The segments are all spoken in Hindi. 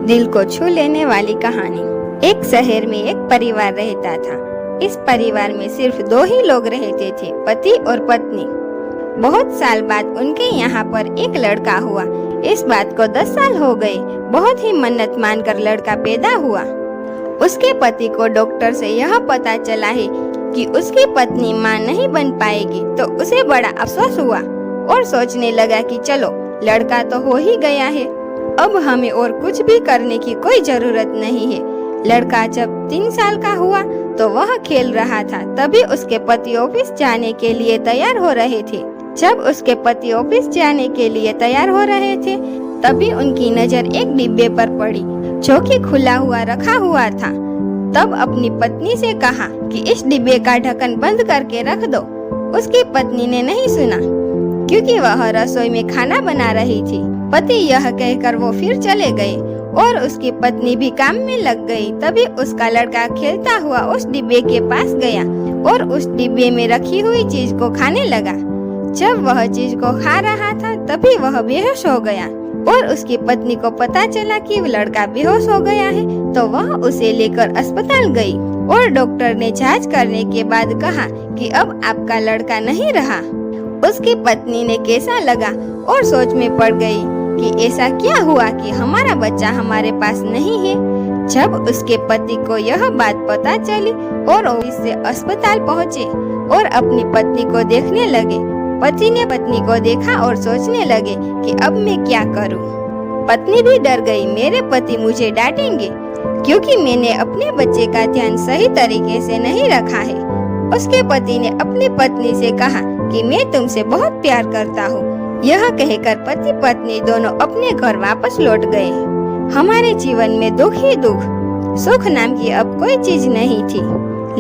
दिल को छू लेने वाली कहानी। एक शहर में एक परिवार रहता था। इस परिवार में सिर्फ 2 ही लोग रहते थे, पति और पत्नी। बहुत साल बाद उनके यहाँ पर एक लड़का हुआ। इस बात को 10 साल हो गए। बहुत ही मन्नत मानकर लड़का पैदा हुआ। उसके पति को डॉक्टर से यह पता चला है कि उसकी पत्नी मां नहीं बन पाएगी, तो उसे बड़ा अफसोस हुआ और सोचने लगा कि चलो लड़का तो हो ही गया है, अब हमें और कुछ भी करने की कोई जरूरत नहीं है। लड़का जब 3 साल का हुआ तो वह खेल रहा था, तभी उसके पति ऑफिस जाने के लिए तैयार हो रहे थे। जब उसके पति ऑफिस जाने के लिए तैयार हो रहे थे, तभी उनकी नजर एक डिब्बे पर पड़ी जो कि खुला हुआ रखा हुआ था। तब अपनी पत्नी से कहा कि इस डिब्बे का ढक्कन बंद करके रख दो। उसकी पत्नी ने नहीं सुना क्योंकि वह रसोई में खाना बना रही थी। पति यह कहकर वो फिर चले गए और उसकी पत्नी भी काम में लग गई। तभी उसका लड़का खेलता हुआ उस डिब्बे के पास गया और उस डिब्बे में रखी हुई चीज को खाने लगा। जब वह चीज को खा रहा था, तभी वह बेहोश हो गया और उसकी पत्नी को पता चला कि लड़का बेहोश हो गया है, तो वह उसे लेकर अस्पताल गई और डॉक्टर ने जांच करने के बाद कहा कि अब आपका लड़का नहीं रहा। उसकी पत्नी ने कैसा लगा और सोच में पड़ गई कि ऐसा क्या हुआ कि हमारा बच्चा हमारे पास नहीं है। जब उसके पति को यह बात पता चली और ऑफिस से अस्पताल पहुँचे और अपनी पत्नी को देखने लगे। पति ने पत्नी को देखा और सोचने लगे कि अब मैं क्या करूं। पत्नी भी डर गई, मेरे पति मुझे डांटेंगे क्योंकि मैंने अपने बच्चे का ध्यान सही तरीके से नहीं रखा है। उसके पति ने अपनी पत्नी से कहा कि मैं तुमसे बहुत प्यार करता हूँ। यह कहकर पति पत्नी दोनों अपने घर वापस लौट गए। हमारे जीवन में दुख ही दुख, सुख नाम की अब कोई चीज नहीं थी,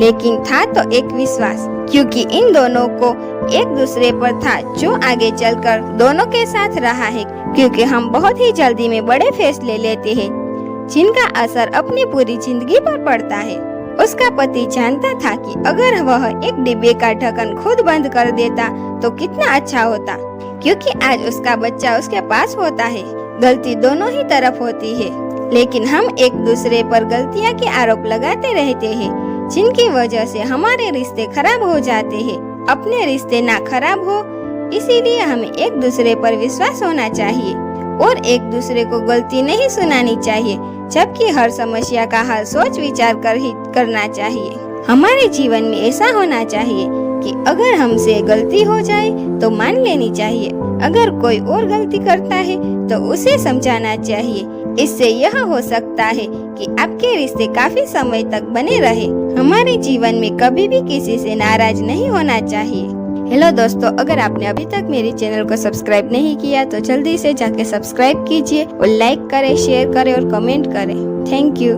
लेकिन था तो एक विश्वास, क्योंकि इन दोनों को एक दूसरे पर था जो आगे चलकर दोनों के साथ रहा है। क्योंकि हम बहुत ही जल्दी में बड़े फैसले लेते हैं जिनका असर अपनी पूरी जिंदगी पर पड़ता है। उसका पति जानता था कि अगर वह एक डिब्बे का ढक्कन खुद बंद कर देता तो कितना अच्छा होता, क्योंकि आज उसका बच्चा उसके पास होता है। गलती दोनों ही तरफ होती है, लेकिन हम एक दूसरे पर गलतियां के आरोप लगाते रहते हैं, जिनकी वजह से हमारे रिश्ते खराब हो जाते हैं। अपने रिश्ते ना खराब हो, इसीलिए हमें एक दूसरे पर विश्वास होना चाहिए और एक दूसरे को गलती नहीं सुनानी चाहिए, जबकि हर समस्या का हल सोच विचार कर ही करना चाहिए। हमारे जीवन में ऐसा होना चाहिए कि अगर हमसे गलती हो जाए तो मान लेनी चाहिए, अगर कोई और गलती करता है तो उसे समझाना चाहिए। इससे यह हो सकता है कि आपके रिश्ते काफी समय तक बने रहे। हमारे जीवन में कभी भी किसी से नाराज नहीं होना चाहिए। हेलो दोस्तों, अगर आपने अभी तक मेरे चैनल को सब्सक्राइब नहीं किया तो जल्दी से जाके सब्सक्राइब कीजिए और लाइक करें, शेयर करें और कमेंट करें। Thank you.